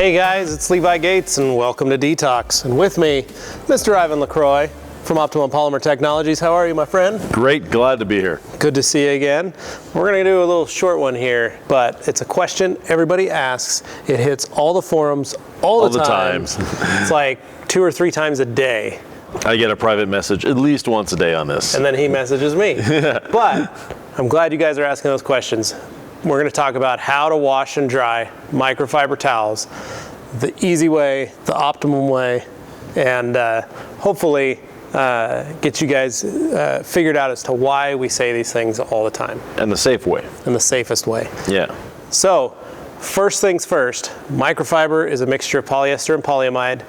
Hey guys, it's Levi Gates and welcome to Detox. And with me, Mr. Ivan LaCroix from Optimum Polymer Technologies. How are you, my friend? Great, glad to be here. Good to see you again. We're gonna do a little short one here, but it's a question everybody asks. It hits all the forums all the time. It's like 2 or 3 times a day. I get a private message at least once a day on this. And then he messages me. But I'm glad you guys are asking those questions. We're going to talk about how to wash and dry microfiber towels, the easy way, the optimum way, and hopefully get you guys figured out as to why we say these things all the time. And the safe way. And the safest way. Yeah. So, first things first, microfiber is a mixture of polyester and polyamide.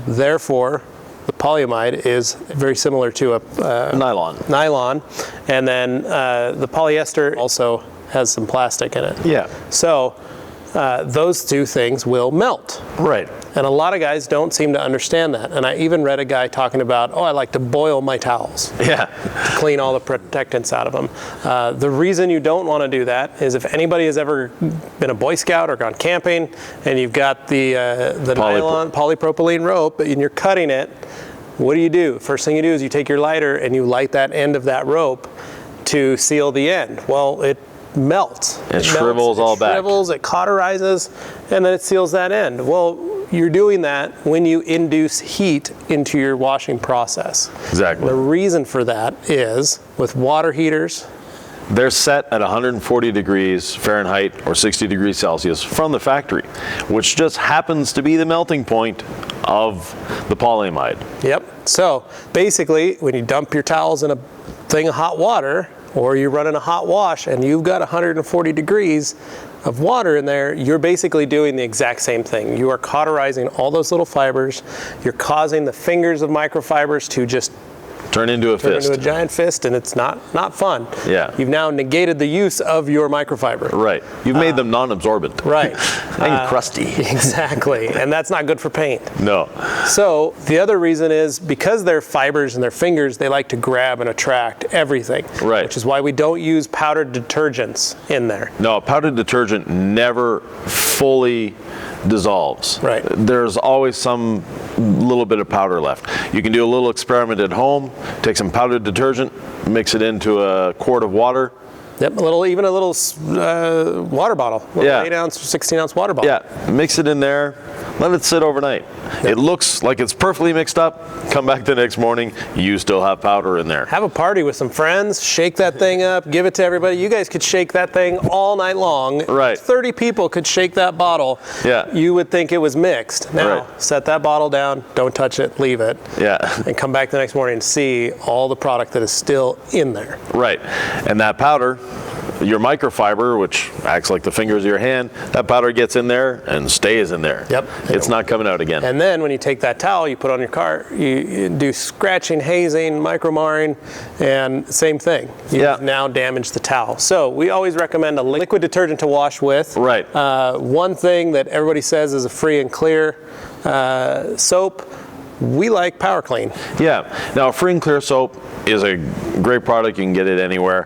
Therefore, the polyamide is very similar to a nylon. And then the polyester also has some plastic in it. Yeah. So those two things will melt. Right. And a lot of guys don't seem to understand that. And I even read a guy talking about, I like to boil my towels. Yeah. To clean all the protectants out of them. The reason you don't want to do that is if anybody has ever been a Boy Scout or gone camping and you've got the nylon polypropylene rope and you're cutting it, what do? First thing you do is you take your lighter and you light that end of that rope to seal the end. Well, it melts. It shrivels all back. It shrivels, it cauterizes, and then it seals that end. Well, you're doing that when you induce heat into your washing process. Exactly. The reason for that is with water heaters, they're set at 140 degrees Fahrenheit or 60 degrees Celsius from the factory, which just happens to be the melting point of the polyamide. Yep. So basically, when you dump your towels in a thing of hot water, or you're running a hot wash and you've got 140 degrees of water in there, you're basically doing the exact same thing. You are cauterizing all those little fibers. You're causing the fingers of microfibers to just turn into a giant fist, and it's not fun. Yeah. You've now negated the use of your microfiber. Right. You've made them non-absorbent. Right. And crusty. Exactly. And that's not good for paint. No. So the other reason is because they're fibers and they're fingers, they like to grab and attract everything. Right. Which is why we don't use powdered detergents in there. No, powdered detergent never fully dissolves. Right. There's always some little bit of powder left. You can do a little experiment at home, take some powdered detergent, mix it into a quart of water. Yep, even a little water bottle, 8-ounce or 16-ounce water bottle. Yeah, mix it in there, let it sit overnight. Yep. It looks like it's perfectly mixed up. Come back the next morning, you still have powder in there. Have a party with some friends, shake that thing up, give it to everybody. You guys could shake that thing all night long. Right. 30 people could shake that bottle. Yeah. You would think it was mixed. Now, set that bottle down, don't touch it, leave it. Yeah. And come back the next morning and see all the product that is still in there. Right. And that powder, your microfiber, which acts like the fingers of your hand, that powder gets in there and stays in there. Yep. It's not coming out again. And then when you take that towel, you put on your car, you do scratching, hazing, micromarring, and same thing. You've now damaged the towel. So we always recommend a liquid detergent to wash with. Right. One thing that everybody says is a free and clear soap. We like Power Clean. Yeah. Now, Free and Clear soap is a great product. You can get it anywhere.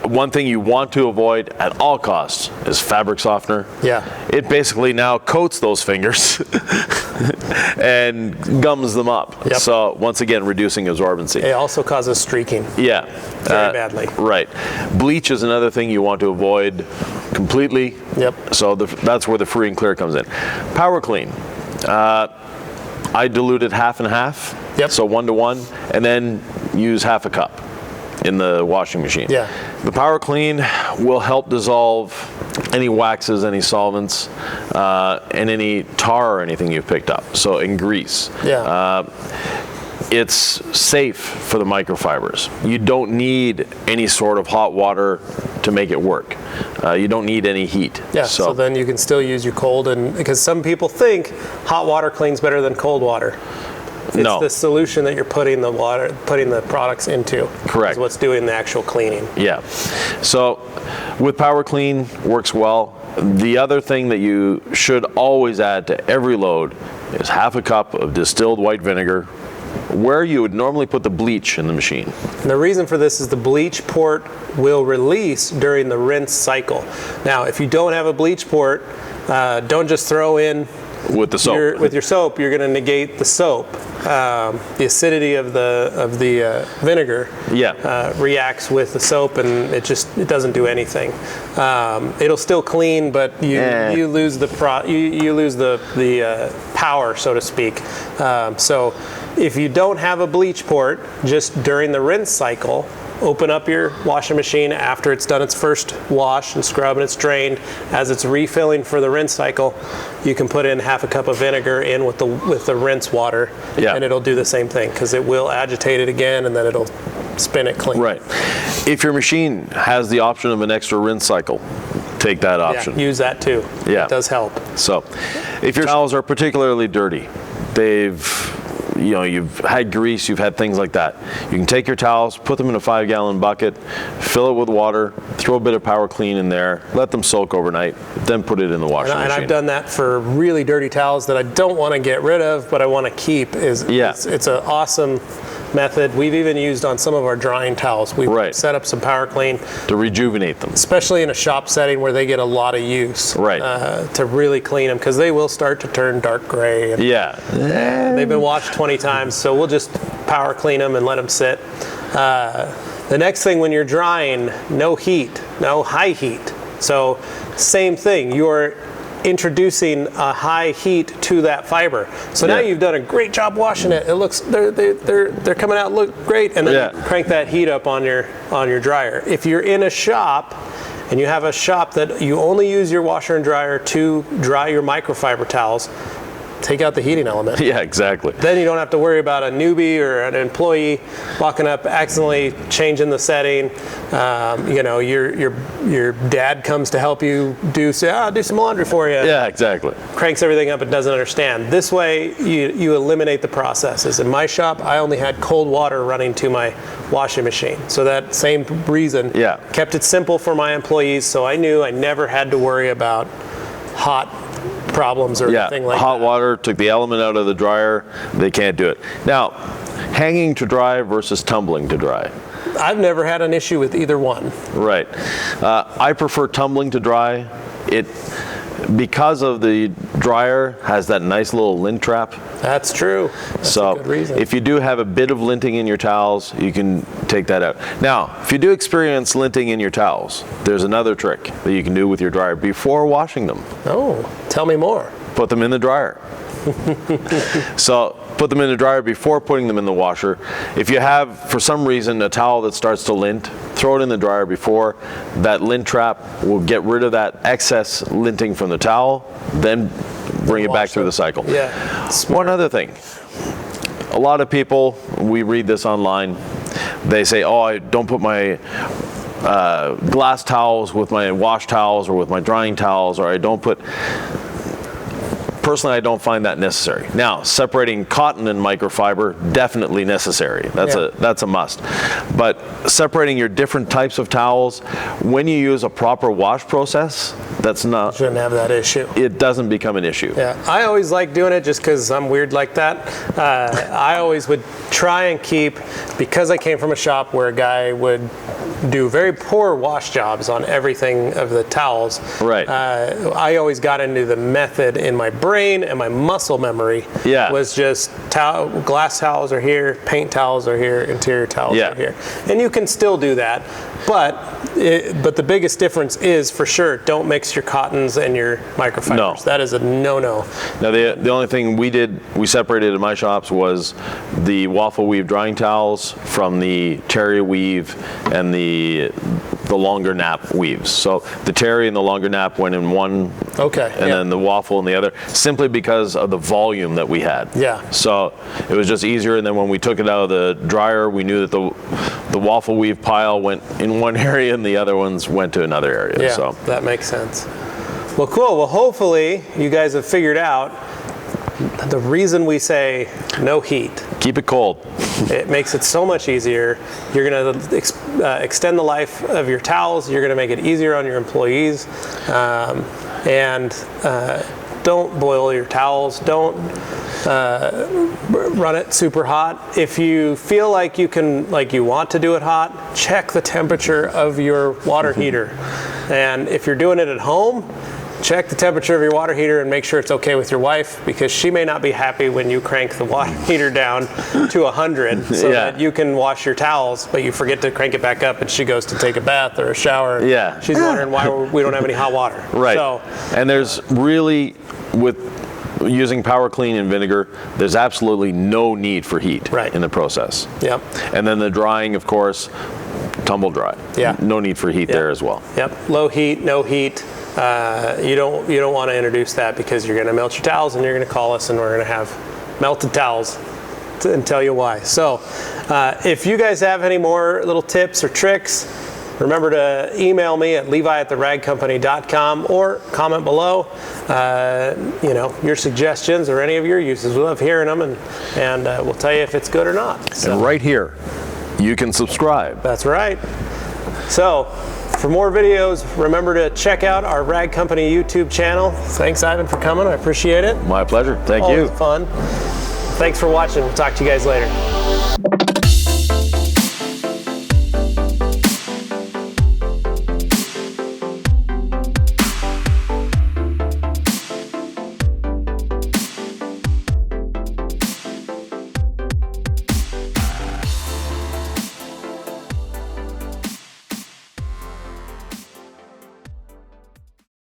One thing you want to avoid at all costs is fabric softener. Yeah. It basically now coats those fingers and gums them up. Yep. So once again, reducing absorbency. It also causes streaking. Yeah. Very badly. Right. Bleach is another thing you want to avoid completely. Yep. So that's where the Free and Clear comes in. Power Clean. I dilute it half and half, so 1 to 1, and then use half a cup in the washing machine. Yeah. The Power Clean will help dissolve any waxes, any solvents, and any tar or anything you've picked up, so in grease. Yeah. It's safe for the microfibers. You don't need any sort of hot water to make it work. You don't need any heat. Yeah, so then you can still use your cold, and because some people think hot water cleans better than cold water. It's the solution that you're putting the products into. Correct. Is what's doing the actual cleaning. Yeah. So with Power Clean, works well. The other thing that you should always add to every load is half a cup of distilled white vinegar, where you would normally put the bleach in the machine. And the reason for this is the bleach port will release during the rinse cycle. Now, if you don't have a bleach port, don't just throw in with the soap. with your soap, you're going to negate the soap. The acidity of the vinegar reacts with the soap, and it doesn't do anything. It'll still clean, but you lose the power, so to speak. So if you don't have a bleach port, just during the rinse cycle, open up your washing machine after it's done its first wash and scrub and it's drained. As it's refilling for the rinse cycle, you can put in half a cup of vinegar in with the rinse water, and it'll do the same thing, because it will agitate it again and then it'll spin it clean. Right. If your machine has the option of an extra rinse cycle, take that option. Yeah, use that too. Yeah. It does help. So if your towels are particularly dirty, you've had grease, you've had things like that, you can take your towels, put them in a 5-gallon bucket, fill it with water, throw a bit of Power Clean in there, let them soak overnight, then put it in the washing machine. And I've done that for really dirty towels that I don't want to get rid of, but I want to keep. It's an awesome method. We've even used on some of our drying towels. We've set up some Power Clean to rejuvenate them, especially in a shop setting where they get a lot of use. To really clean them, because they will start to turn dark gray. And they've been washed 20 times, so we'll just Power Clean them and let them sit. The next thing, when you're drying, no heat, no high heat. So same thing, you're introducing a high heat to that fiber. So now you've done a great job washing it. It looks, they're coming out, look great, and then you crank that heat up on your dryer. If you're in a shop and you have a shop that you only use your washer and dryer to dry your microfiber towels, take out the heating element. Yeah, exactly. Then you don't have to worry about a newbie or an employee walking up, accidentally changing the setting. Your dad comes to help you do some laundry for you. Yeah, exactly. Cranks everything up and doesn't understand. This way, you eliminate the processes. In my shop, I only had cold water running to my washing machine. So that same reason kept it simple for my employees, so I knew I never had to worry about hot problems or anything like that. Hot water took the element out of the dryer. They can't do it. Now, hanging to dry versus tumbling to dry. I've never had an issue with either one. Right. I prefer tumbling to dry. Because of the dryer has that nice little lint trap. That's true. That's a good reason. If you do have a bit of linting in your towels, you can take that out. Now, if you do experience linting in your towels, there's another trick that you can do with your dryer before washing them. Oh, tell me more. Put them in the dryer. So put them in the dryer before putting them in the washer. If you have, for some reason, a towel that starts to lint, throw it in the dryer before. That lint trap will get rid of that excess linting from the towel, then bring it back through the cycle. Yeah. One other thing. A lot of people, we read this online, they say, oh, I don't put my glass towels with my wash towels or with my drying towels, or I don't put... Personally, I don't find that necessary. Now, separating cotton and microfiber, definitely necessary. That's a must. But separating your different types of towels, when you use a proper wash process, that's not... Shouldn't have that issue. It doesn't become an issue. Yeah, I always like doing it just because I'm weird like that. I always would try and keep, because I came from a shop where a guy would do very poor wash jobs on everything of the towels. Right. I always got into the method in my brain, and my muscle memory was just glass towels are here, paint towels are here, interior towels are here. And you can still do that, but the biggest difference is, for sure, don't mix your cottons and your microfibers. No. That is a no-no. Now, the only thing we separated in my shops was the waffle weave drying towels from the terry weave and the longer nap weaves. So the terry and the longer nap went in one, and then the waffle in the other, simply because of the volume that we had. Yeah. So it was just easier, and then when we took it out of the dryer, we knew that the waffle weave pile went in one area and the other ones went to another area. Yeah, so that makes sense. Well, cool. Well, hopefully you guys have figured out the reason we say no heat. Keep it cold. It makes it so much easier. You're going to extend the life of your towels. You're going to make it easier on your employees. And don't boil your towels. Don't run it super hot. If you feel like you want to do it hot, check the temperature of your water heater. And if you're doing it at home, check the temperature of your water heater and make sure it's okay with your wife, because she may not be happy when you crank the water heater down to 100 so that you can wash your towels, but you forget to crank it back up and she goes to take a bath or a shower. Yeah. She's wondering why we don't have any hot water. Right. So, and there's really, with using Power Clean and vinegar, there's absolutely no need for heat in the process. Yep. And then the drying, of course, tumble dry. Yeah. No need for heat there as well. Yep. Low heat, no heat. You don't want to introduce that, because you're going to melt your towels and you're going to call us and we're going to have melted towels and tell you why. So if you guys have any more little tips or tricks, remember to email me at levi@theragcompany.com or comment below, your suggestions or any of your uses. We love hearing them, and we'll tell you if it's good or not. So, and right here, you can subscribe. That's right. So for more videos, remember to check out our Rag Company YouTube channel. Thanks, Ivan, for coming. I appreciate it. My pleasure. Thank you. Always fun. Thanks for watching. We'll talk to you guys later.